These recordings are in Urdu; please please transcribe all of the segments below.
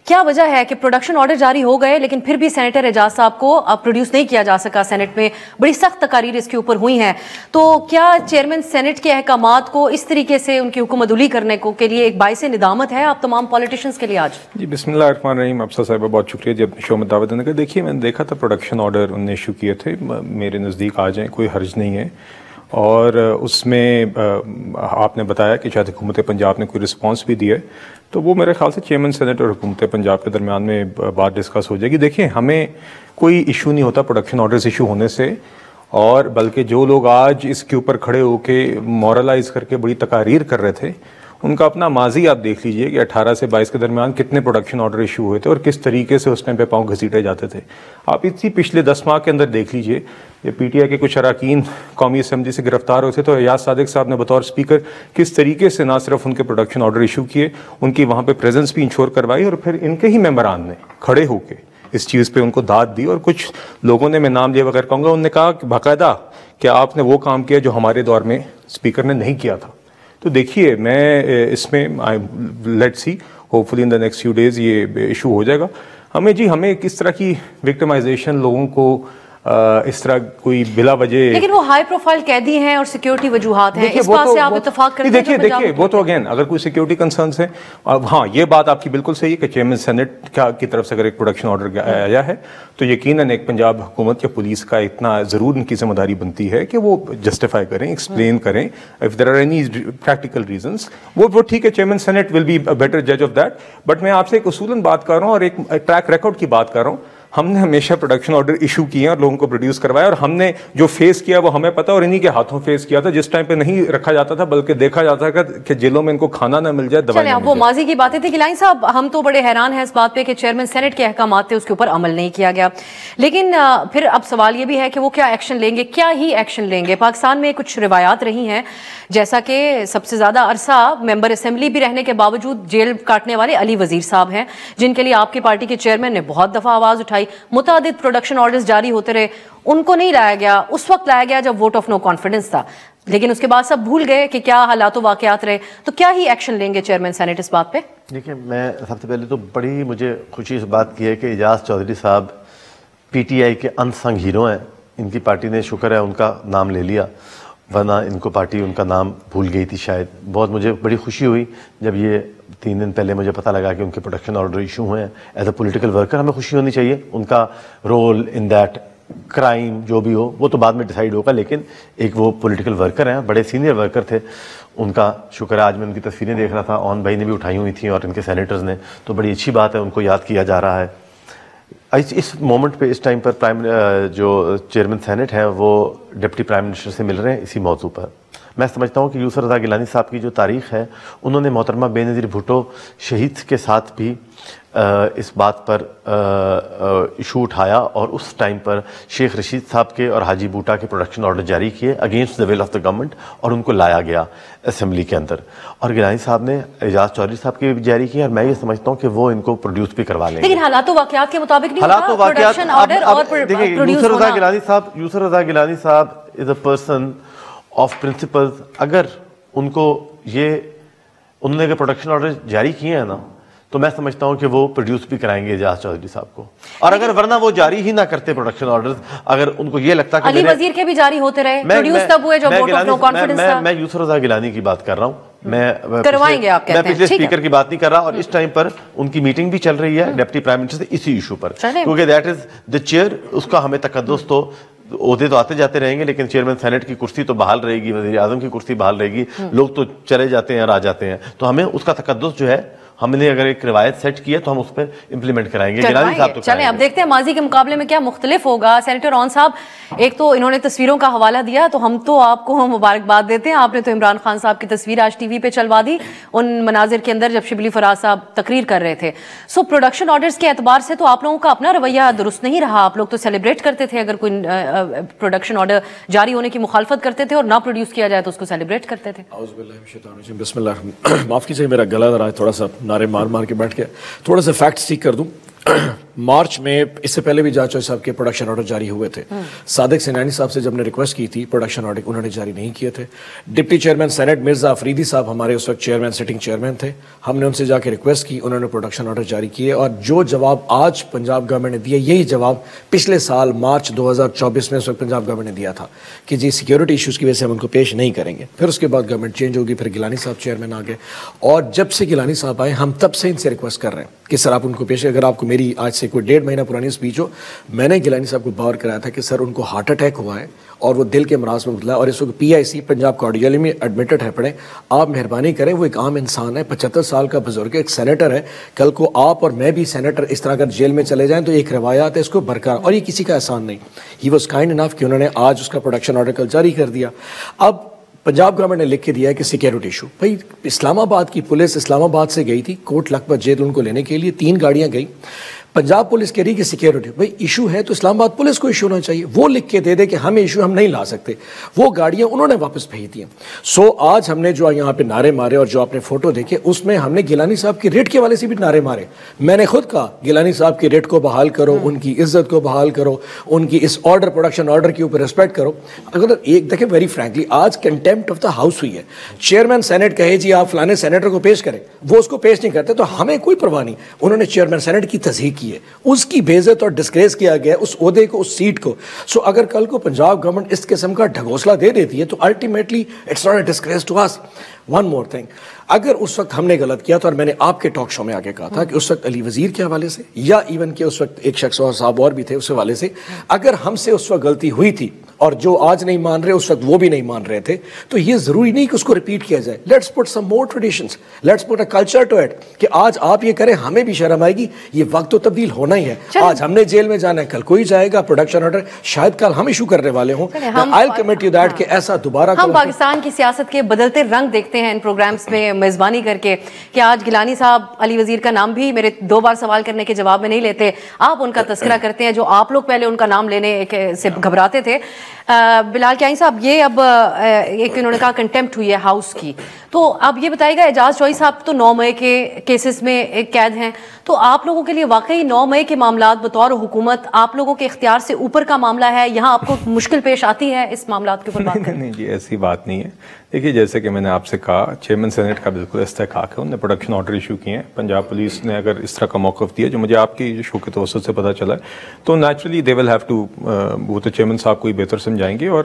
کیا وجہ ہے کہ پروڈکشن آرڈر جاری ہو گئے لیکن پھر بھی سینیٹر اعجاز صاحب کو پروڈیوس نہیں کیا جا سکا؟ سینٹ میں بڑی سخت تقاریر اس کے اوپر ہوئی ہیں، تو کیا چیئرمین سینٹ کے احکامات کو اس طریقے سے ان کی حکم عدولی کرنے کو کے لیے ایک باعث ندامت ہے آپ تمام پولیٹیشنز کے لیے آج؟ جی بسم اللہ الرحمن الرحیم. افسر صاحبہ بہت شکریہ جی اپنے شو میں دعوت دینے کا. دیکھیے میں نے دیکھا تھا پروڈکشن آرڈر انہوں نے ایشو کیے تھے، میرے نزدیک آ جائیں کوئی حرج نہیں ہے، اور اس میں آپ نے بتایا کہ شاید حکومت پنجاب نے کوئی رسپانس بھی دیا ہے، تو وہ میرے خیال سے چیئرمین سینٹ اور حکومت پنجاب کے درمیان میں بات ڈسکس ہو جائے گی. دیکھیں ہمیں کوئی ایشو نہیں ہوتا پروڈکشن آرڈرز ایشو ہونے سے، اور بلکہ جو لوگ آج اس کے اوپر کھڑے ہو کے مورلائز کر کے بڑی تقاریر کر رہے تھے ان کا اپنا ماضی آپ دیکھ لیجئے کہ 18 سے 22 کے درمیان کتنے پروڈکشن آرڈر ایشو ہوئے تھے اور کس طریقے سے اس ٹائم پہ پاؤں گھسیٹے جاتے تھے. آپ اسی پچھلے 10 ماہ کے اندر دیکھ لیجئے یہ پی ٹی آئی کے کچھ اراکین قومی اسمبلی سے گرفتار ہوئے تھے تو ایاز صادق صاحب نے بطور اسپیکر کس طریقے سے نہ صرف ان کے پروڈکشن آرڈر ایشو کیے، ان کی وہاں پہ پریزنس بھی انشور کروائی، اور پھر ان کے ہی ممبران نے کھڑے ہو کے اس چیز پہ ان کو داد دی. اور کچھ لوگوں نے، میں نام لیے بغیر کہوں گا، انہوں نے کہا کہ باقاعدہ کہ آپ نے وہ کام کیا جو ہمارے دور میں اسپیکر نے نہیں کیا تھا. تو دیکھیے میں اس میں let see hopefully in the next few days یہ ایشو ہو جائے گا. ہمیں کس طرح کی وکٹمائزیشن لوگوں کو اس طرح کوئی بلا وجہ، لیکن وہ ہائی پروفائل قیدی ہیں اور سیکیورٹی وجوہات ہیں، اس بات سے آپ اتفاق کرتے ہیں؟ دیکھیے وہ تو اگین اگر کوئی سیکیورٹی کنسرنس ہیں، ہاں یہ بات آپ کی بالکل صحیح ہے کہ چیئرمین سینٹ کی طرف سے اگر ایک پروڈکشن آرڈر آیا ہے تو یقیناً ایک پنجاب حکومت یا پولیس کا اتنا ضرور ان کی ذمہ داری بنتی ہے کہ وہ جسٹیفائی کریں، ایکسپلین کریں if there are any practical reasons. وہ ٹھیک ہے، chairman senate will be better جج آف دیٹ. بٹ میں آپ سے ایک اصولاً بات کر رہا ہوں اور ایک ٹریک ریکارڈ کی بات کر رہا ہوں. ہم نے ہمیشہ پروڈکشن آرڈر ایشو کیے ہیں اور لوگوں کو پروڈیوس کروایا، اور ہم نے جو فیس کیا وہ ہمیں پتا، اور انہی کے ہاتھوں فیس کیا تھا جس ٹائم پہ نہیں رکھا جاتا تھا بلکہ دیکھا جاتا تھا کہ جیلوں میں ان کو کھانا نہ مل جائے، دوائی نہ مل جائے. وہ ماضی کی باتیں تھیں. گیلانی صاحب ہم تو بڑے حیران ہیں اس بات پہ کہ چیئرمین سینٹ کے احکامات تھے اس کے اوپر عمل نہیں کیا گیا، لیکن پھر اب سوال یہ بھی ہے کہ وہ کیا ایکشن لیں گے، کیا ہی ایکشن لیں گے؟ پاکستان میں کچھ روایات رہی ہیں جیسا کہ سب سے زیادہ عرصہ ممبر اسمبلی بھی رہنے کے باوجود جیل کاٹنے والے علی وزیر صاحب ہیں، جن کے لیے آپ کی پارٹی کے چیئرمین نے بہت دفعہ آواز اٹھائی. متعدد پروڈکشن آرڈرز جاری ہوتے رہے، ان کو نہیں لایا گیا، اس وقت لایا گیا جب ووٹ آف نو کانفیڈنس تھا، لیکن اس کے بعد سب بھول گئے کہ کیا حالات و واقعات رہے. تو کیا ہی ایکشن لیں گے چیئرمین سینٹ اس بات پہ؟ دیکھیں میں سب سے پہلے تو بڑی مجھے خوشی اس بات کی ہے کہ اعجاز چودھری صاحب پی ٹی آئی کے انسنگ ہیرو ہیں. ان کی پارٹی نے شکر ہے ان کا نام لے لیا، ورنہ ان کو پارٹی ان کا نام بھول گئی تھی شاید. بہت مجھے بڑی خوشی ہوئی جب یہ 3 دن پہلے مجھے پتہ لگا کہ ان کے پروڈکشن آرڈر ایشو ہوئے ہیں. ایز اے پولیٹیکل ورکر ہمیں خوشی ہونی چاہیے. ان کا رول ان دیٹ کرائم جو بھی ہو وہ تو بعد میں ڈیسائیڈ ہوگا، لیکن ایک وہ پولیٹیکل ورکر ہیں، بڑے سینئر ورکر تھے. ان کا شکر ہے، آج میں ان کی تصویریں دیکھ رہا تھا، اون بھائی نے بھی اٹھائی ہوئی تھیں اور ان کے سینیٹرز نے، تو بڑی اچھی بات ہے، ان کو یاد کیا جا رہا ہے. اس مومنٹ پہ، اس ٹائم پر جو چیئرمین سینٹ ہیں وہ ڈپٹی پرائم منسٹر سے مل رہے ہیں اسی موضوع پر. میں سمجھتا ہوں کہ یوسف رضا گیلانی صاحب کی جو تاریخ ہے، انہوں نے محترمہ بے نظیر بھٹو شہید کے ساتھ بھی اس بات پر ایشو اٹھایا اور اس ٹائم پر شیخ رشید صاحب کے اور حاجی بوٹا کے پروڈکشن آرڈر جاری کیے against the will of the government, اور ان کو لایا گیا اسمبلی کے اندر. اور گیلانی صاحب نے اعجاز چودھری صاحب کے بھی جاری کیے، اور میں یہ سمجھتا ہوں کہ وہ ان کو پروڈیوس بھی کروا لیں گے. لیکن حالات و واقعات کے مطابق نہیں حالات و واقعات. دیکھیں یوسف رضا گیلانی صاحب از اے پرسن آف پرنسپلز. اگر ان کو انہوں نے اگر پروڈکشن آرڈر جاری کیے ہیں نا تو میں سمجھتا ہوں کہ وہ پروڈیوس بھی کرائیں گے اعجاز چودھری صاحب کو. اور اگر ورنہ وہ جاری ہی نہ کرتے پروڈکشن آرڈرز، اگر ان کو یہ لگتا کہ علی وزیر کے بھی جاری ہوتے رہے، پروڈیوس تب ہوئے جب ووٹ آف نو کانفیڈنس تھا. میں یوسف رضا گیلانی کی بات کر رہا ہوں، میں کروائیں گے آپ کہتے ہیں. میں پچھلے اسپیکر کی بات نہیں کر رہا، اور اس ٹائم پر ان کی میٹنگ بھی چل رہی ہے ڈپٹی پرائم منسٹر سے اسی ایشو پر، کیونکہ دیٹ از دا چیئر. اس کا ہمیں تقدس تو عہدے تو آتے جاتے رہیں گے، لیکن چیئرمین سینٹ کی کرسی تو بحال رہے گی، وزیر اعظم کی کرسی بحال رہے گی. لوگ تو چلے جاتے ہیں اور آ جاتے ہیں، تو ہمیں اس کا تقدس جو ہے، ہم نے اگر ایک روایت سیٹ کی ہے تو ہم اس پہ امپلیمنٹ کرائیں گے. گیلانی صاحب تو چلیں اب دیکھتے ہیں ماضی کے مقابلے میں کیا مختلف ہوگا. سینیٹر اون صاحب، ایک تو انہوں نے تصویروں کا حوالہ دیا تو ہم تو آپ کو مبارکباد دیتے ہیں. آپ نے تو عمران خان صاحب کی تصویر آج ٹی وی پہ چلوا دی ان مناظر کے اندر جب شبلی فراز صاحب تقریر کر رہے تھے. سو پروڈکشن آرڈرز کے اعتبار سے تو آپ لوگوں کا اپنا رویہ درست نہیں رہا. آپ لوگ تو سیلیبریٹ کرتے تھے اگر کوئی پروڈکشن آرڈر جاری ہونے کی مخالفت کرتے تھے اور نہ پروڈیوس کیا جائے تو اس کو سیلیبریٹ کرتے تھے. اعوذ باللہ من الشیطان الرجیم. بسم اللہ. معاف کیجیے میرا گلا ذرا تھوڑا سا نعرے مار کے بیٹھ کے تھوڑا سا فیکٹ سیک کر دوں. مارچ میں اس سے پہلے بھی جاج چوہدری صاحب کے پروڈکشن آرڈر جاری ہوئے تھے. صادق سنانی صاحب سے جب نے ریکویسٹ کی تھی پروڈکشن آرڈر انہوں نے جاری نہیں کیے تھے. Deputy chairman senate Mirza Afridi صاحب ہمارے اس وقت چیئرمین سٹنگ چیئرمین تھے, ہم نے ان سے جا کے ریکویسٹ کی, انہوں نے پروڈکشن آرڈر جاری کیے, اور جو جواب آج پنجاب گورنمنٹ نے دیا یہی جواب پچھلے سال مارچ 2024 میں اس وقت پنجاب گورنمنٹ نے دیا تھا کہ جی سیکیورٹی ایشوز کی وجہ سے ہم ان کو پیش نہیں کریں گے. پھر اس کے بعد گورنمنٹ چینج ہوگی, پھر گیلانی صاحب چیئرمین آ گئے, اور جب سے گیلانی صاحب آئے ہم تب سے ان سے ریکویسٹ کر رہے ہیں کہ سر آپ ان کو پیش. اگر آپ کو میری آج سے کوئی 1.5 مہینہ پرانی اسپیچ ہو, میں نے گیلانی صاحب کو باور کرایا تھا کہ سر ان کو ہارٹ اٹیک ہوا ہے اور وہ دل کے امراض میں مبتلا ہے, اور اس وقت PIC پنجاب کارڈیالوجی میں ایڈمٹڈ ہے. پڑھیں آپ مہربانی کریں, وہ ایک عام انسان ہے, 75 سال کا بزرگ ہے, ایک سینیٹر ہے. کل کو آپ اور میں بھی سینیٹر اس طرح اگر جیل میں چلے جائیں تو ایک روایات ہے اس کو برقرار, اور یہ کسی کا احسان نہیں. ہی واز کائنڈ انف کہ انہوں نے آج اس کا پروڈکشن آرڈر کل جاری کر دیا. اب پنجاب گورنمنٹ نے لکھ کے دیا ہے کہ سیکیورٹی ایشو. بھائی اسلام آباد کی پولیس اسلام آباد سے گئی تھی کوٹ لکھپت جیل ان کو لینے کے لیے, 3 گاڑیاں گئی. پنجاب پولیس کہہ رہی کہ سیکیورٹی, بھائی ایشو ہے تو اسلام آباد پولیس کو ایشو ہونا چاہیے, وہ لکھ کے دے دے کہ ہمیں ایشو ہم نہیں لا سکتے. وہ گاڑیاں انہوں نے واپس بھیج دیں. سو آج ہم نے جو یہاں پہ نعرے مارے اور جو آپ نے فوٹو دیکھے اس میں ہم نے گیلانی صاحب کی ریٹ کے والے سے بھی نعرے مارے. میں نے خود کہا گیلانی صاحب کی ریٹ کو بحال کرو, ان کی عزت کو بحال کرو, ان کی اس آرڈر پروڈکشن آرڈر کے اوپر ریسپیکٹ کرو. اگر ایک دیکھیں ویری فرینکلی آج کنٹیمپٹ آف دا ہاؤس ہوئی ہے. چیئرمین سینٹ کہے جی آپ فلانے سینیٹر کو پیش کریں, وہ اس کو پیش نہیں کرتے تو ہمیں کوئی پرواہ نہیں. انہوں نے چیئرمین سینٹ کی تصحیح کی ہے, اس کی بے عزت اور ڈسکریس کیا گیا اس عہدے کو, اس سیٹ کو. سو اگر کل کو پنجاب گورنمنٹ اس قسم کا ڈھگوسلہ دے دیتی ہے تو ultimately it's not a disgrace to us. One more thing, اگر اس وقت ہم نے غلط کیا تھا, اور میں نے آپ کے ٹاک شو میں آگے کہا تھا کہ اس وقت علی وزیر کے حوالے سے یا ایون کہ اس وقت ایک شخص اور صاحب اور بھی تھے اس حوالے سے, اگر ہم سے اس وقت غلطی ہوئی تھی اور جو آج نہیں مان رہے اس وقت وہ بھی نہیں مان رہے تھے, تو یہ ضروری نہیں کہ اس کو ریپیٹ کیا جائے. Let's put some more traditions, let's put a culture to it کہ آج آپ یہ کریں ہمیں بھی شرم آئے گی. یہ وقت تو تبدیل ہونا ہی ہے. آج ہم نے جیل میں جانا ہے, کل کوئی جائے گا. پروڈکشن آرڈر شاید کل ہم ایشو کرنے والے ہوں. I'll commit you that کہ ایسا دوبارہ ہم پاکستان کی سیاست کے بدلتے رنگ دیکھتے ہیں ان پروگرامز میں میزبانی کر کے کہ آج گیلانی صاحب علی وزیر کا نام بھی میرے 2 بار سوال کرنے کے جواب میں نہیں لیتے, آپ ان کا تذکرہ کرتے ہیں جو آپ لوگ پہلے ان کا نام لینے سے گھبراتے تھے. بلال کیانی صاحب, یہ اب ایک انہوں نے کہا کنٹیمپٹ ہوئی ہے ہاؤس کی, تو اب یہ بتائیے گا اعجاز چوہدری صاحب تو 9 مئی کے کیسز میں ایک قید ہیں, تو آپ لوگوں کے لیے واقعی 9 مئی کے معاملات بطور حکومت آپ لوگوں کے اختیار سے اوپر کا معاملہ ہے, یہاں آپ کو مشکل پیش آتی ہے اس معاملات کے اوپر بات کریں؟ نہیں جی ایسی بات نہیں ہے. دیکھیے جیسے کہ میں نے آپ سے کہا چیئرمین سینٹ کا بالکل استحقاق ہے, انہوں نے پروڈکشن آرڈر ایشو کیے ہیں. پنجاب پولیس نے اگر اس طرح کا موقف دیا جو مجھے آپ کی شو کے توسط سے پتہ چلا ہے, تو naturally they will have to, وہ تو چیئرمین صاحب کو ہی بہتر سمجھائیں گے. اور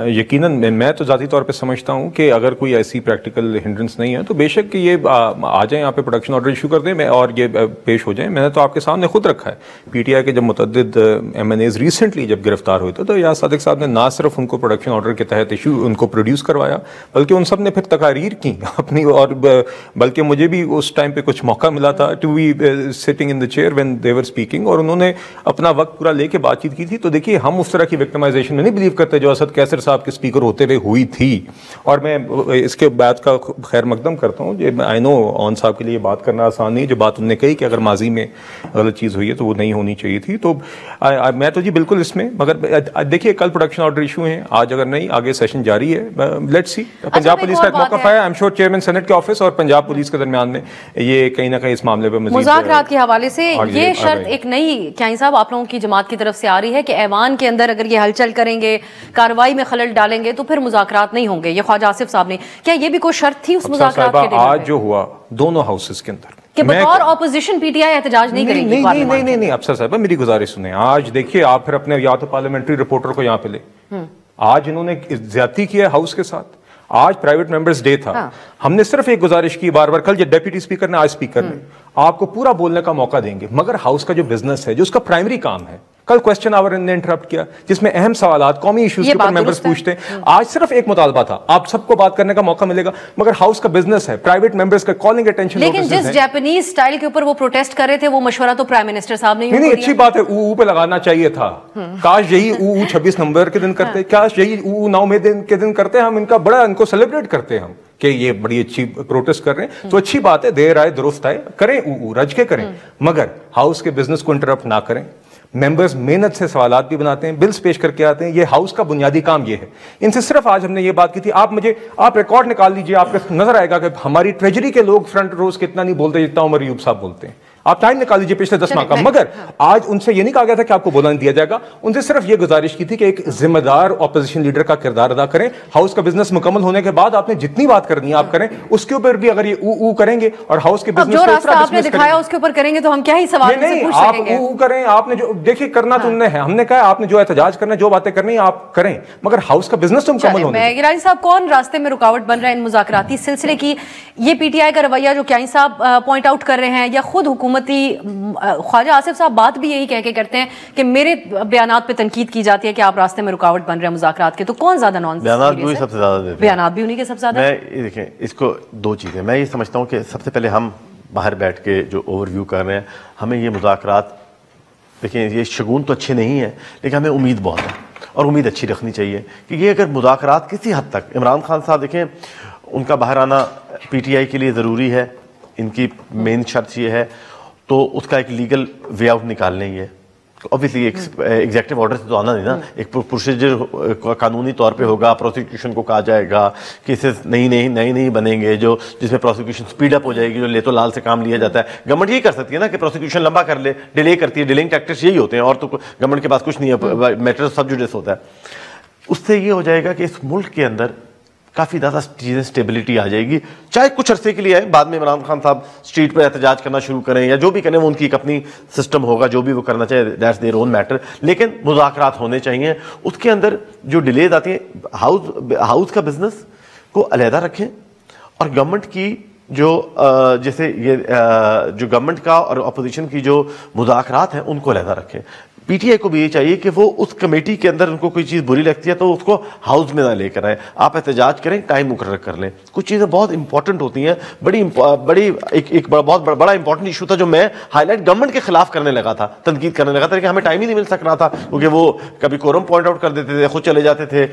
یقیناً میں تو ذاتی طور پہ سمجھتا ہوں کہ اگر کوئی ایسی پریکٹیکل ہنڈرنس نہیں ہے تو بے شک کہ یہ آ جائیں یہاں پہ پروڈکشن آرڈر ایشو کر دیں اور یہ پیش ہو جائیں. میں نے تو آپ کے سامنے خود رکھا ہے, PTI کے جب متعدد MNAs ریسنٹلی جب گرفتار ہوئے تھے تو یا صادق صاحب نے نہ صرف ان کو پروڈکشن آرڈر کے تحت ایشو ان کو پروڈیوس کروایا بلکہ ان سب نے پھر تقاریر کی اپنی, اور بلکہ مجھے بھی اس ٹائم پہ کچھ موقع ملا تھا to be sitting in the chair when they were speaking, اور انہوں نے اپنا وقت پورا لے کے بات چیت کی تھی. تو دیکھیے ہم اس طرح کی وکٹمائزیشن میں نہیں بلیو کرتے جو اسد کیسر صاحب کے اسپیکر ہوتے ہوئے ہوئی تھی. اور میں اس کے بعد کا خیر مقدم کرتا ہوں, آئی نو اون صاحب کے لیے بات کرنا آسان نہیں, جو بات انہوں نے کہی کہ اگر ماضی میں غلط چیز ہوئی ہے تو وہ نہیں ہونی چاہیے تھی. تو میں تو جی بالکل اس میں, مگر دیکھیے کل پروڈکشن آرڈر ایشو ہیں, آج اگر نہیں آگے سیشن جاری ہے, لیٹس سی. پنجاب پولیس کا ایک موقف ہے, I am sure chairman senate کے آفس اور پنجاب پولیس کے درمیان میں یہ کہیں نہ کہیں اس معاملے پہ مزید مذاکرات کے حوالے سے یہ شرط ایک نئی کیانی صاحب آپ لوگوں کی جماعت کی طرف سے آ رہی ہے کہ ایوان کے اندر اگر یہ ہلچل کریں گے, کارروائی میں خلل ڈالیں گے تو پھر مذاکرات نہیں ہوں گے. یہ خواجہ آصف صاحب نے, کیا یہ بھی کوئی شرط تھی اس مذاکرات کے دن؟ آج جو ہوا دونوں ہاؤسز کے اندر کہ بطور اپوزیشن PTI احتجاج نہیں کرے گی. نہیں افسر صاحب میری گزارش سنیں. آج دیکھیے آپ پھر اپنے یا تو پارلیمنٹری رپورٹر کو یہاں پہ لے, آج انہوں نے زیادتی کیا ہاؤس کے ساتھ, آج پرائیویٹ ممبرز ڈے تھا. ہم نے صرف ایک گزارش کی بار بار, کل یہ ڈیپٹی اسپیکر نے, آج اسپیکر نے, آپ کو پورا بولنے کا موقع دیں گے, مگر ہاؤس کا جو بزنس ہے جو اس کا پرائمری کام ہے, کل کوسچن آور نے انٹرپٹ کیا جس میں اہم سوالات قومی ایشوز کے اوپر ممبرز پوچھتے ہیں. آج صرف ایک مطالبہ تھا, آپ سب کو بات کرنے کا موقع ملے گا, مگر ہاؤس کا بزنس ہے, پرائیویٹ ممبرز کا کالنگ اٹینشن. لیکن جس جاپانیز سٹائل کے اوپر وہ پروٹیسٹ کر رہے تھے وہ مشورہ تو پرائم منسٹر صاحب نے نہیں, اچھی بات ہے, او پہ لگانا چاہیے تھا. کاش یہی او 26 نومبر کے دن کرتے, کاش یہی او 9 مئی کے دن کرتے. ہم ان کا بڑا ان کو سیلیبریٹ کرتے ہیں ہم کہ یہ بڑی اچھی پروٹیسٹ کر رہے ہیں, تو اچھی بات ہے, دیر آئے درست آئے, کریں او رج کے کریں, مگر ہاؤس کے بزنس کو انٹرپٹ نہ کریں. ممبرز محنت سے سوالات بھی بناتے ہیں, بلز پیش کر کے آتے ہیں, یہ ہاؤس کا بنیادی کام یہ ہے. ان سے صرف آج ہم نے یہ بات کی تھی. آپ ریکارڈ نکال لیجئے, آپ کو نظر آئے گا کہ ہماری ٹریجری کے لوگ فرنٹ روز کتنا نہیں بولتے جتنا عمر ایوب صاحب بولتے ہیں. آپ ٹائم نکال لیجیے پچھلے 10 ماہ کا. مگر آج ان سے یہ نہیں کہا گیا تھا کہ آپ کو بولا نہیں دیا جائے گا. ان سے صرف یہ گزارش کی تھی کہ ایک ذمہ دار اپوزیشن لیڈر کا کردار ادا کریں. ہاؤس کا بزنس مکمل ہونے کے بعد آپ نے جتنی بات کرنی ہے آپ کریں. اس کے اوپر بھی اگر یہ او کریں گے اور ہاؤس کے بزنس جو راستہ آپ نے دکھایا اس کے اوپر کریں گے تو ہم کیا ہی سوال نہیں, آپ او کریں. آپ نے جو دیکھیں کرنا تو انہیں ہے, ہم نے کہا آپ نے جو احتجاج کرنا جو باتیں کرنی آپ کریں, مگر ہاؤس کا بزنس تو مکمل ہونا ہے. گیلانی صاحب, کون راستے میں رکاوٹ بن رہا ہے ان مذاکراتی سلسلے کی؟ یہ پی ٹی آئی کا رویہ جو کیانی صاحب پوائنٹ آؤٹ کر رہے ہیں, یا خود حکومتی خواجہ آصف صاحب بات بھی یہی کہہ کے کرتے ہیں کہ میرے بیانات پہ تنقید کی جاتی ہے کہ آپ راستے میں رکاوٹ بن رہے ہیں مذاکرات کے, تو کون زیادہ بیانات بھی سب سے زیادہ دیتے ہیں؟ بیانات بھی انہی کے سب سے زیادہ. میں دیکھیں اس کو دو چیزیں, میں یہ سمجھتا ہوں کہ سب سے پہلے ہم باہر بیٹھ کے جو اوور ویو کر رہے ہیں, ہمیں یہ مذاکرات دیکھیں یہ شگون تو اچھے نہیں ہیں لیکن ہمیں امید بہت ہے اور امید اچھی رکھنی چاہیے کہ یہ اگر مذاکرات کسی حد تک, عمران خان صاحب دیکھیں ان کا باہر آنا پی ٹی آئی کے لیے ضروری ہے, ان کی مین شرط یہ ہے, تو اس کا ایک لیگل وے آؤٹ نکالنے ہی ہے. اوبیسلی ایگزیکٹو آرڈر سے تو آنا نہیں نا, ایک پروسیجر قانونی طور پہ ہوگا, پروسیکیوشن کو کہا جائے گا, کیسز نئی بنیں گے جو جس میں پروسیکیوشن سپیڈ اپ ہو جائے گی, جو لے تو لال سے کام لیا جاتا ہے. گورنمنٹ یہی کر سکتی ہے نا کہ پروسیکیوشن لمبا کر لے, ڈیلے کرتی ہے, ڈیلنگ ٹیکٹکس یہی ہوتے ہیں, اور تو گورنمنٹ کے پاس کچھ نہیں ہے, میٹر سب جوڈس ہوتا ہے. اس سے یہ ہو جائے گا کہ اس ملک کے اندر کافی زیادہ چیزیں اسٹیبلٹی آ جائے گی, چاہے کچھ عرصے کے لیے آئے, بعد میں عمران خان صاحب اسٹریٹ پہ احتجاج کرنا شروع کریں یا جو بھی کریں, وہ ان کی ایک اپنی سسٹم ہوگا, جو بھی وہ کرنا چاہے, دیٹس دیئر اون میٹر. لیکن مذاکرات ہونے چاہیے. اس کے اندر جو ڈیلیز آتی ہیں, ہاؤس کا بزنس کو علیحدہ رکھیں, اور گورنمنٹ کی جو جیسے یہ جو گورنمنٹ کا اور اپوزیشن کی جو مذاکرات ہیں ان کو علیحدہ رکھیں. پی ٹی آئی کو بھی یہ چاہیے کہ وہ اس کمیٹی کے اندر ان کو کوئی چیز بری لگتی ہے تو اس کو ہاؤس میں نہ لے کر آئے, آپ احتجاج کریں, ٹائم مقرر کر لیں. کچھ چیزیں بہت امپورٹنٹ ہوتی ہیں, ایک بہت بڑا امپورٹنٹ ایشو تھا جو میں ہائی لائٹ گورنمنٹ کے خلاف کرنے لگا تھا, تنقید کرنے لگا تھا, کہ ہمیں ٹائم ہی نہیں مل سک رہا تھا, کیونکہ وہ کبھی کورم پوائنٹ آؤٹ کر دیتے تھے, خود چلے جاتے تھے,